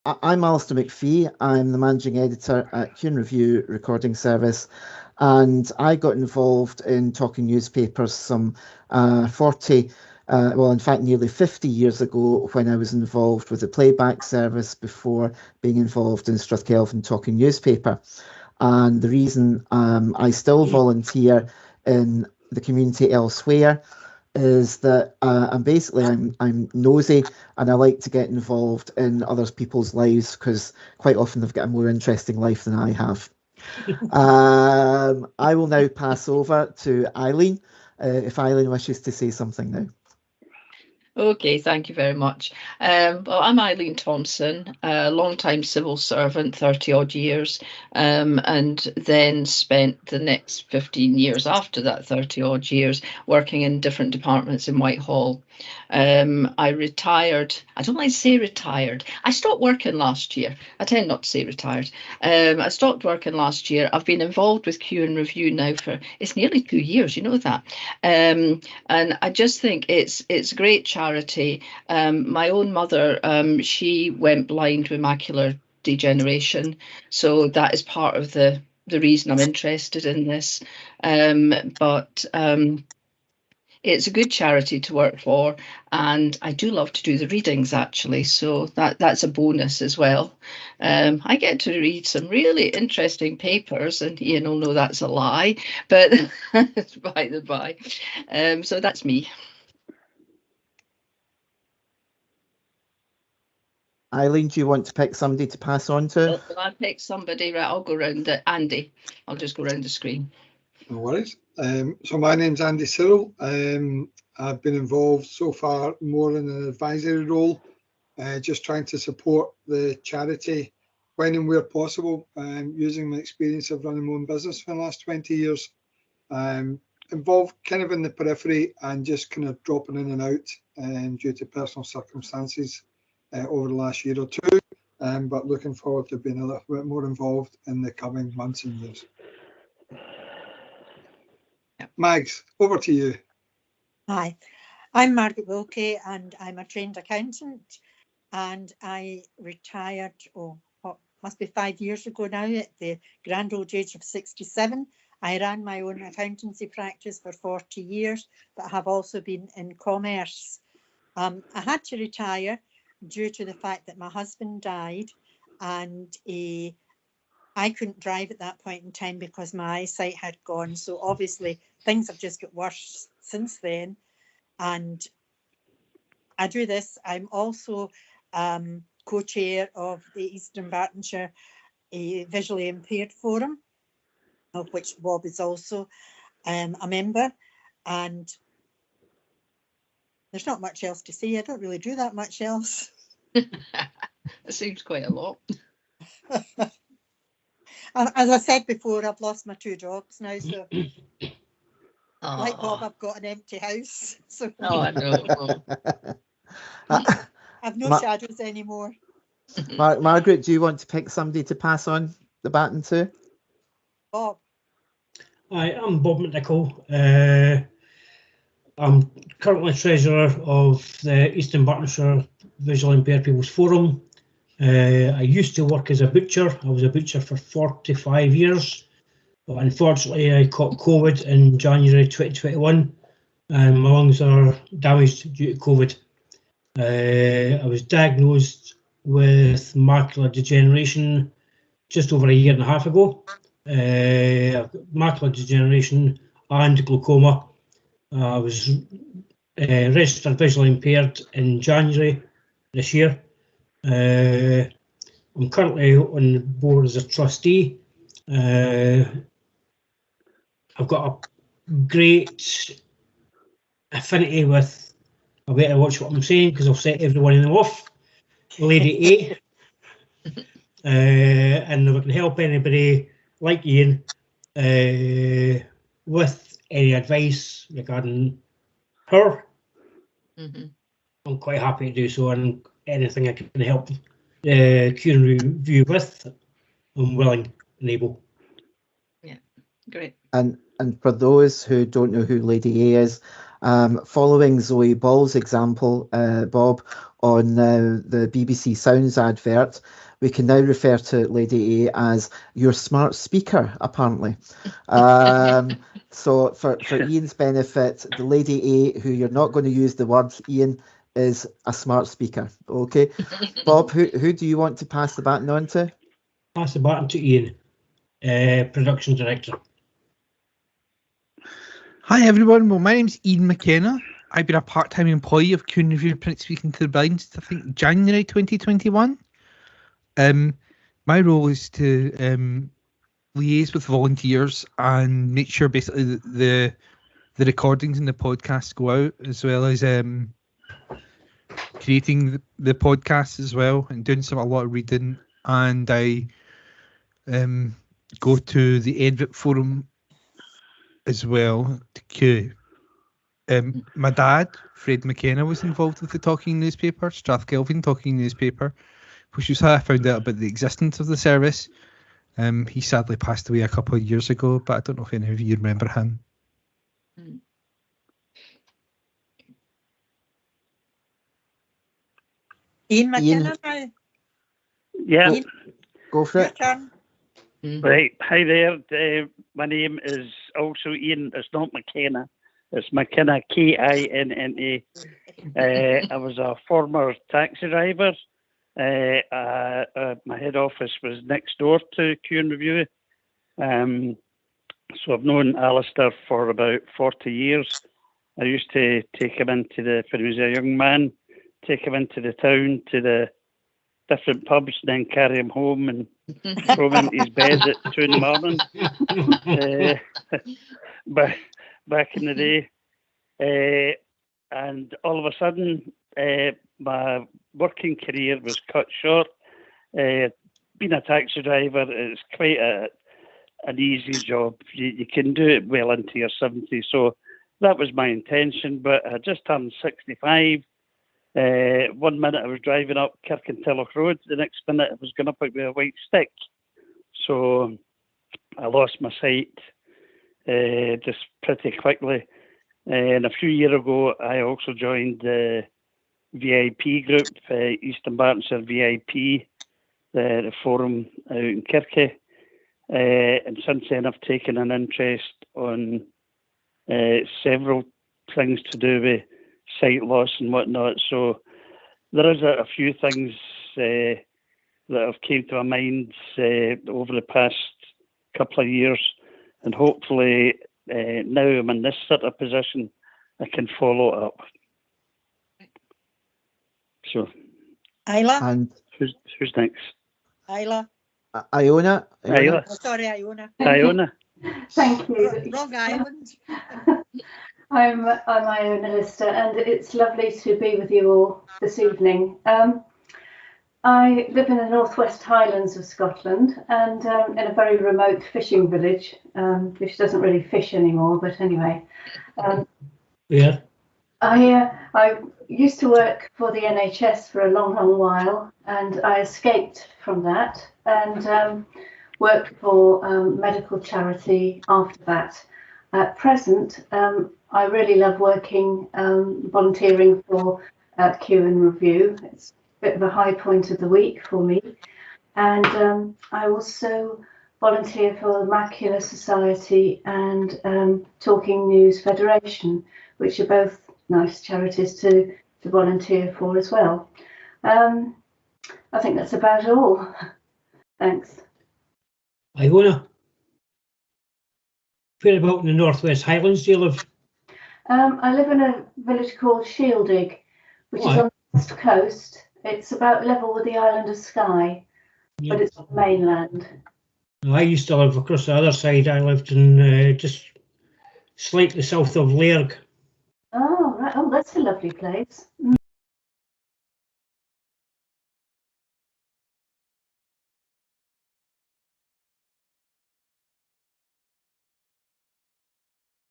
I'm Alistair McPhee. I'm the managing editor at Human Review Recording Service, and I got involved in talking newspapers some 40, well, in fact, nearly 50 years ago when I was involved with the playback service before being involved in Strathkelvin Talking Newspaper. And the reason I still volunteer in the community elsewhere is that I'm nosy and I like to get involved in other people's lives because quite often they've got a more interesting life than I have. I will now pass over to Eileen if Eileen wishes to say something now. Okay, thank you very much. Well, I'm Eileen Thompson, a long-time civil servant, 30 odd years, and then spent the next 15 years after that 30 odd years working in different departments in Whitehall. I retired. I don't like to say retired. I stopped working last year. I tend not to say retired. I stopped working last year. I've been involved with Q and Review now for, it's nearly 2 years, you know that. And I just think it's a great charity. My own mother, she went blind with macular degeneration, so that is part of the reason I'm interested in this. But it's a good charity to work for, and I do love to do the readings actually, so that's a bonus as well. I get to read some really interesting papers, and Ian will know that's a lie, but by the by. So that's me. Eileen, do you want to pick somebody to pass on to? Well, I pick somebody, right? I'll go round Andy. I'll just go round the screen. No worries. So my name's Andy Cyril. I've been involved so far more in an advisory role, just trying to support the charity when and where possible, using my experience of running my own business for the last 20 years. Involved kind of in the periphery and just kind of dropping in and out due to personal circumstances over the last year or two, but looking forward to being a little bit more involved in the coming months and years. Mags, over to you. Hi, I'm Margaret Wilkie and I'm a trained accountant, and I retired, must be 5 years ago now, at the grand old age of 67. I ran my own accountancy practice for 40 years, but have also been in commerce. I had to retire due to the fact that my husband died, and I couldn't drive at that point in time because my eyesight had gone. So obviously things have just got worse since then. And I do this. I'm also co-chair of the Eastern Bartonshire Visually Impaired Forum, of which Bob is also a member. And there's not much else to say. I don't really do that much else. It seems quite a lot. As I said before, I've lost my 2 dogs now, so like Bob, I've got an empty house. So I know. I've no shadows anymore. Margaret, do you want to pick somebody to pass on the baton to? Bob. Hi, I'm Bob McNichol. I'm currently treasurer of the Eastern Bartonshire Visually Impaired People's Forum. I used to work as a butcher. I was a butcher for 45 years, but unfortunately I caught COVID in January 2021 and my lungs are damaged due to COVID. I was diagnosed with macular degeneration just over a year and a half ago. Macular degeneration and glaucoma. I was registered visually impaired in January this year. I'm currently on the board as a trustee. I've got a great affinity with, I better watch what I'm saying because I'll set everyone in them off, Lady A. And if I can help anybody like Ian with any advice regarding her, I'm quite happy to do so, and anything I can help Q and Review with, I'm willing and able. Yeah, great. And for those who don't know who Lady A is, following Zoe Ball's example, Bob, on the BBC Sounds advert, we can now refer to Lady A as your smart speaker, apparently. So for Ian's benefit, the Lady A, who you're not going to use the word, Ian, is a smart speaker. Okay. Bob, who do you want to pass the baton on to? Pass the baton to Ian, production director. Hi everyone, well my name's Ian McKenna. I've been a part-time employee of Q Review Print Speaking to the Blind since I think January 2021. My role is to liaise with volunteers and make sure basically the recordings and the podcasts go out, as well as creating the podcasts as well, and doing a lot of reading. And I go to the Edit forum as well to Q. My dad, Fred McKenna, was involved with the Talking Newspaper, Strathkelvin Talking Newspaper, which was how I found out about the existence of the service. He sadly passed away a couple of years ago, but I don't know if any of you remember him. Ian McKenna now. Yeah, Ian, Go for your it. turn. right. Hi there. My name is also Ian. It's not McKenna. It's McKenna, Kinna. I was a former taxi driver. My head office was next door to Q Review. So I've known Alistair for about 40 years. I used to take him when he was a young man, take him into the town to the different pubs, then carry him home and throw him into his bed at 2 in the morning. Back in the day. And all of a sudden, my working career was cut short. Being a taxi driver is quite an easy job. You can do it well into your 70s. So that was my intention. But I just turned 65. 1 minute I was driving up Kirkintilloch Road. The next minute I was going up with a white stick. So I lost my sight just pretty quickly. And a few years ago, I also joined the VIP group, Eastern Bartonshire VIP, the forum out in Kirky. And since then, I've taken an interest on several things to do with sight loss and whatnot. So there is a few things that have came to my mind over the past couple of years, and hopefully now I'm in this sort of position, I can follow up. So, Isla. And who's next? Isla. Iona. Isla. Oh, sorry, Iona. Iona. Thank you. Wrong island. I'm Iona Lister, and it's lovely to be with you all this evening. I live in the northwest Highlands of Scotland, and in a very remote fishing village, which doesn't really fish anymore. But anyway, Yeah. I used to work for the NHS for a long, long while, and I escaped from that and worked for medical charity after that. At present, I really love working, volunteering for Q Review. It's a bit of a high point of the week for me. And I also volunteer for the Macular Society and Talking News Federation, which are both nice charities to volunteer for as well. I think that's about all. Thanks. Iona. Where about in the Northwest Highlands do you live? I live in a village called Shieldig, which is on the west coast. It's about level with the island of Skye, but it's on the mainland. I used to live across the other side. I lived in just slightly south of Lairg. Oh, right. Oh, that's a lovely place.